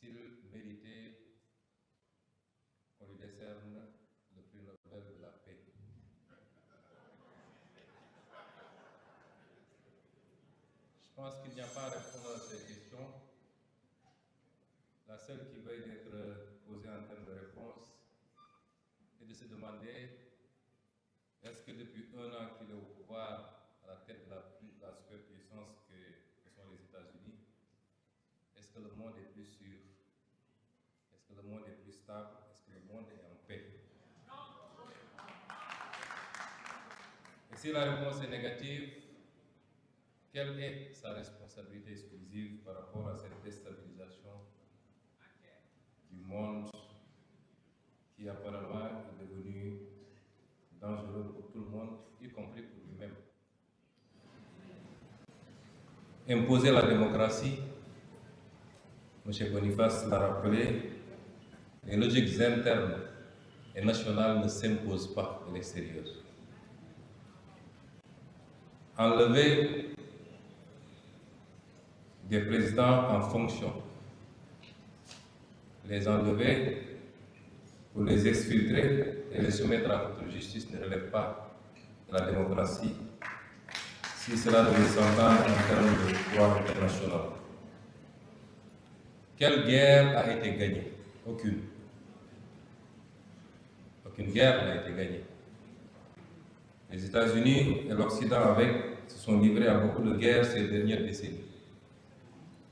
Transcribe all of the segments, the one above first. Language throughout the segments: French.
s'il méritait qu'on lui décerne le prix Nobel de la paix. Je pense qu'il n'y a pas à répondre à ces questions. La seule qui veuille être posée en termes de réponse est de se demander est-ce que depuis un an qu'il est au pouvoir, à la tête de la superpuissance que sont les États-Unis, est-ce que le monde est plus sûr? Est-ce que le monde est plus stable? Est-ce que le monde est en paix? Et si la réponse est négative, quelle est sa responsabilité exclusive par rapport à cette déstabilisation du monde qui apparemment est devenu dangereux pour tout le monde, y compris pour lui-même? Imposer la démocratie, M. Boniface l'a rappelé, les logiques internes et nationales ne s'imposent pas de l'extérieur. Enlever des présidents en fonction, les enlever pour les exfiltrer et les soumettre à votre justice ne relève pas de la démocratie, si cela devait s'entendre en termes de droit international. Quelle guerre a été gagnée? Aucune. Aucune guerre n'a été gagnée. Les États-Unis et l'Occident se sont livrés à beaucoup de guerres ces dernières décennies.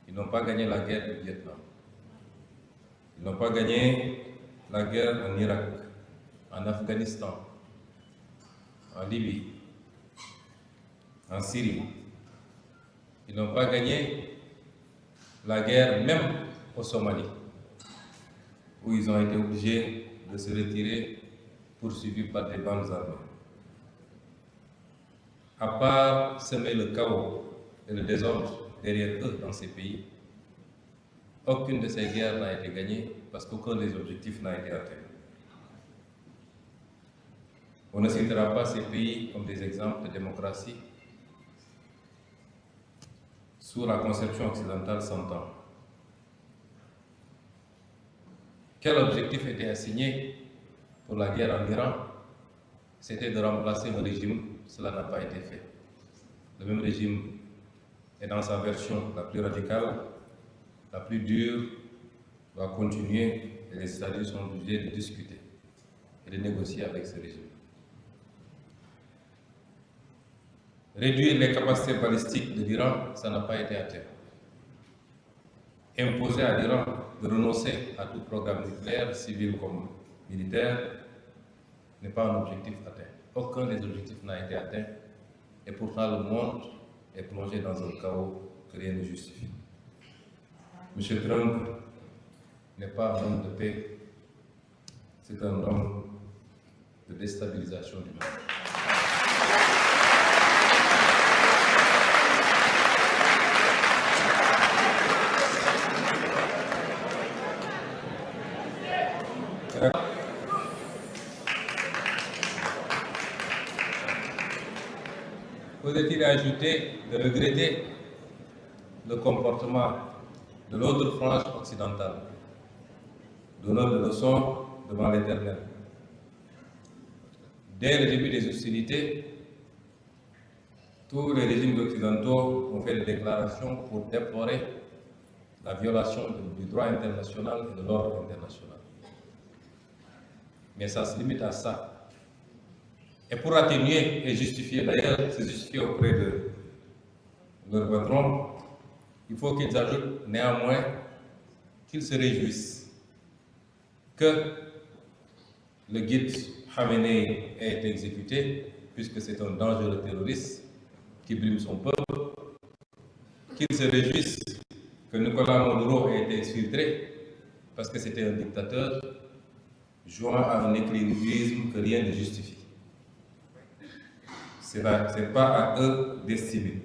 Ils n'ont pas gagné la guerre du Vietnam. Ils n'ont pas gagné la guerre en Irak, en Afghanistan, en Libye, en Syrie. Ils n'ont pas gagné la guerre même au Somalie, où ils ont été obligés de se retirer, poursuivis par des bandes armées. À part semer le chaos et le désordre derrière eux dans ces pays, aucune de ces guerres n'a été gagnée parce qu'aucun des objectifs n'a été atteint. On ne citera pas ces pays comme des exemples de démocratie sous la conception occidentale s'entend. Quel objectif était assigné pour la guerre en Iran? C'était de remplacer un régime. Cela n'a pas été fait. Le même régime est dans sa version la plus radicale, la plus dure, doit continuer et les États-Unis sont obligés de discuter et de négocier avec ce régime. Réduire les capacités balistiques de l'Iran, ça n'a pas été atteint. Imposer à l'Iran de renoncer à tout programme nucléaire, civil comme militaire, n'est pas un objectif atteint. Aucun des objectifs n'a été atteint et pourtant le monde est plongé dans un chaos que rien ne justifie. M. Trump n'est pas un homme de paix, c'est un homme de déstabilisation du monde. Faut-il ajouter de regretter le comportement de l'autre frange occidentale, donneur de leçons devant l'Éternel. Dès le début des hostilités, tous les régimes occidentaux ont fait des déclarations pour déplorer la violation du droit international et de l'ordre international. Mais ça se limite à ça. Et pour atténuer et justifier, d'ailleurs, se justifier auprès de leur patron, il faut qu'ils ajoutent néanmoins qu'ils se réjouissent que le guide Khamenei ait été exécuté, puisque c'est un dangereux terroriste qui brime son peuple, qu'ils se réjouissent que Nicolas Maduro ait été exfiltré, parce que c'était un dictateur, jouant à un équilibrisme que rien ne justifie. Ce n'est pas à eux d'estimer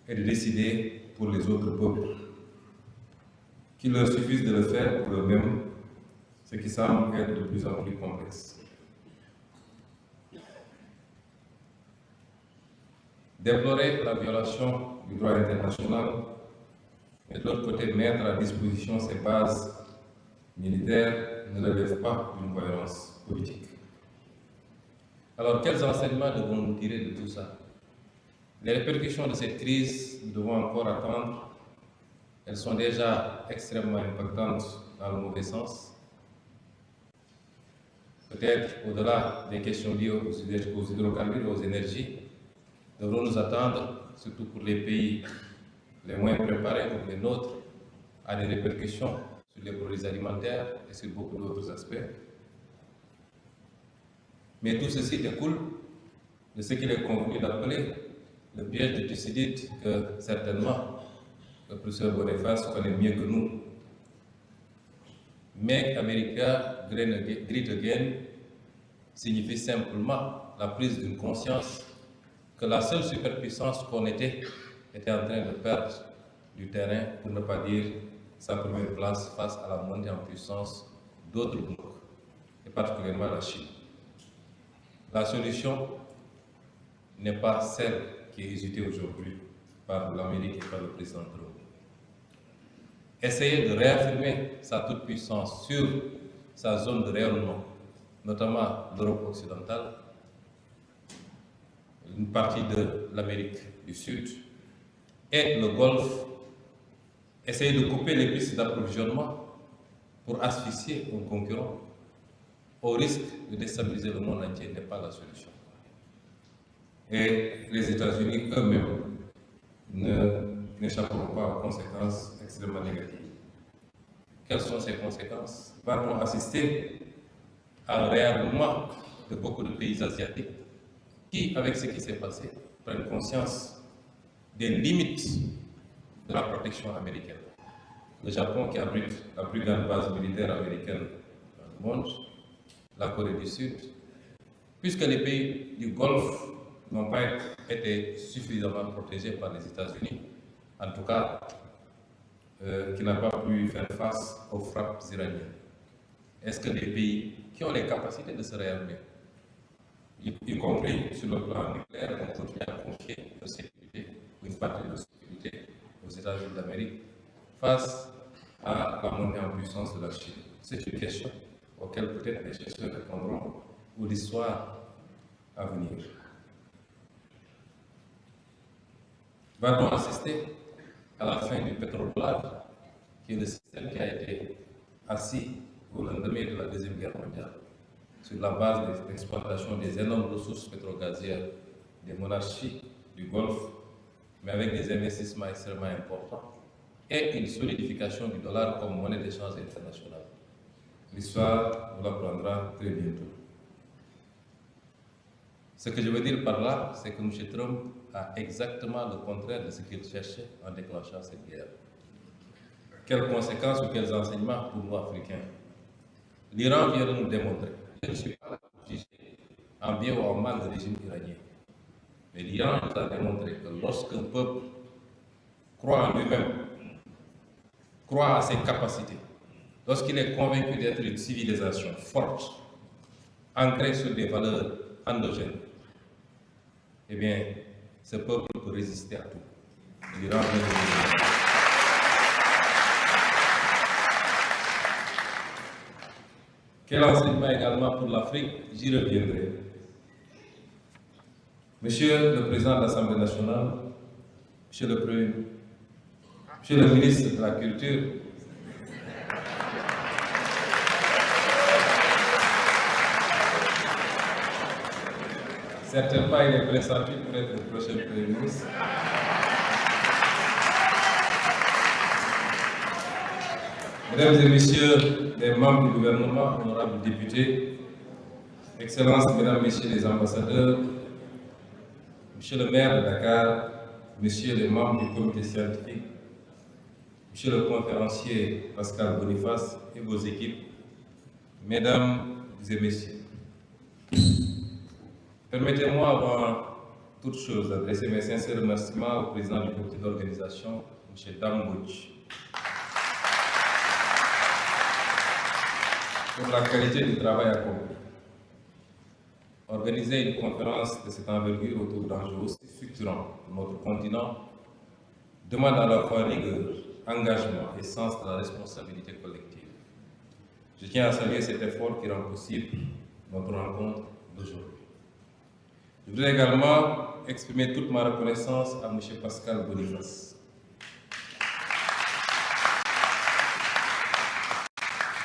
et de décider pour les autres peuples. Qu'il leur suffise de le faire pour eux-mêmes, ce qui semble être de plus en plus complexe. Déplorer la violation du droit international mais de l'autre côté, mettre à disposition ces bases militaires ne relève pas d'une cohérence politique. Alors, quels enseignements devons-nous tirer de tout ça? Les répercussions de cette crise, nous devons encore attendre. Elles sont déjà extrêmement impactantes dans le mauvais sens. Peut-être au-delà des questions liées aux hydrocarbures et aux énergies, devrons nous attendre, surtout pour les pays les moins préparés comme les nôtres, à des répercussions sur les produits alimentaires et sur beaucoup d'autres aspects. Mais tout ceci découle de ce qu'il est convenu d'appeler le piège de Thucydide, que certainement le professeur Boniface connaît mieux que nous. Make America Great Again signifie simplement la prise d'une conscience que la seule superpuissance qu'on était en train de perdre du terrain, pour ne pas dire sa première place face à la montée en puissance d'autres blocs, et particulièrement la Chine. La solution n'est pas celle qui est hésitée aujourd'hui par l'Amérique et par le président Trump. Essayer de réaffirmer sa toute-puissance sur sa zone de rayonnement, notamment l'Europe occidentale, une partie de l'Amérique du Sud et le Golfe, essayer de couper les pistes d'approvisionnement pour asphyxier un concurrent au risque de déstabiliser le monde entier n'est pas la solution. Et les États-Unis eux-mêmes n'échapperont pas aux conséquences extrêmement négatives. Quelles sont ces conséquences? Va-t-on assister à un réarmement de beaucoup de pays asiatiques qui, avec ce qui s'est passé, prennent conscience des limites de la protection américaine? Le Japon, qui abrite la plus grande base militaire américaine dans le monde, la Corée du Sud, puisque les pays du Golfe n'ont pas été suffisamment protégés par les États-Unis, en tout cas, qui n'ont pas pu faire face aux frappes iraniennes. Est-ce que les pays qui ont les capacités de se réarmer, y compris sur le plan nucléaire, vont continuer à confier leur sécurité, ou une partie de leur sécurité, aux États-Unis d'Amérique, face à la montée en puissance de la Chine? C'est une question auxquelles peut-être les chercheurs répondront, ou l'histoire à venir. Va-t-on assister à la fin du pétrodollar, qui est le système qui a été assis au lendemain de la Deuxième Guerre mondiale, sur la base de l'exploitation des énormes ressources pétrogazières des monarchies du Golfe, mais avec des investissements extrêmement importants, et une solidification du dollar comme monnaie d'échange internationale? L'histoire nous l'apprendra très bientôt. Ce que je veux dire par là, c'est que M. Trump a exactement le contraire de ce qu'il cherchait en déclenchant cette guerre. Quelles conséquences ou quels enseignements pour nous Africains? L'Iran vient de nous démontrer, je ne suis pas là pour juger en bien ou en mal le régime iranien, mais l'Iran nous a démontré que lorsqu'un peuple croit en lui-même, croit à ses capacités, lorsqu'il est convaincu d'être une civilisation forte, ancrée sur des valeurs endogènes, eh bien, ce peuple peut résister à tout. L'Iran vient de nous dire. Quel enseignement également pour l'Afrique? J'y reviendrai. Monsieur le Président de l'Assemblée nationale, Monsieur le Premier, Monsieur le Ministre de la Culture, certainement il est pressenti pour être le prochain Premier ministre. Mesdames et Messieurs les membres du gouvernement, honorables députés, Excellences, Mesdames, Messieurs les ambassadeurs, Monsieur le maire de Dakar, Messieurs les membres du comité scientifique, Monsieur le conférencier Pascal Boniface et vos équipes, Mesdames et Messieurs, permettez-moi avant toute chose d'adresser mes sincères remerciements au président du comité d'organisation, M. Dambouch, pour la qualité du travail accompli. Organiser une conférence de cette envergure autour d'enjeux aussi structurants pour notre continent demande à la fois rigueur engagement et sens de la responsabilité collective. Je tiens à saluer cet effort qui rend possible notre rencontre d'aujourd'hui. Je voudrais également exprimer toute ma reconnaissance à M. Pascal Boniface,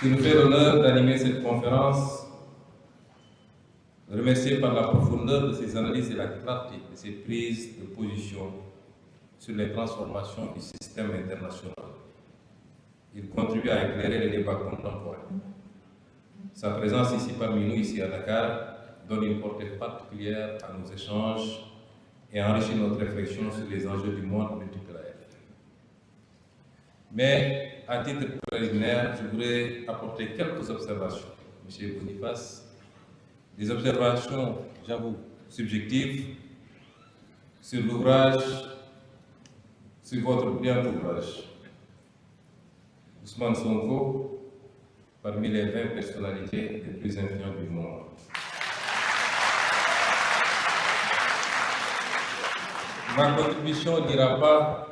qui nous fait l'honneur d'animer cette conférence, remercié par la profondeur de ses analyses et la clarté de ses prises de position sur les transformations du système international. Il contribue à éclairer les débats contemporains. Sa présence ici parmi nous, ici à Dakar, donne une portée particulière à nos échanges et enrichit notre réflexion sur les enjeux du monde multipolaire. Mais, à titre préliminaire, je voudrais apporter quelques observations, M. Boniface, des observations, j'avoue, subjectives sur l'ouvrage, sur votre brillant ouvrage. Ousmane Sonko, parmi les 20 personnalités les plus influentes du monde. Ma contribution n'ira pas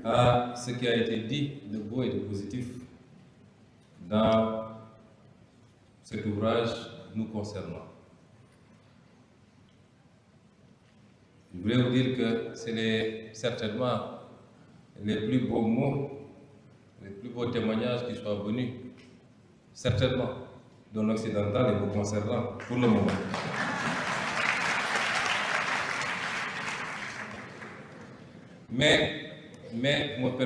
à ce qui a été dit de beau et de positif dans cet ouvrage nous concernant. Je voulais vous dire que c'est certainement les plus beaux mots, les plus beaux témoignages qui soient venus, certainement, d'un occidental et vous concernant pour le moment. Mais me permettez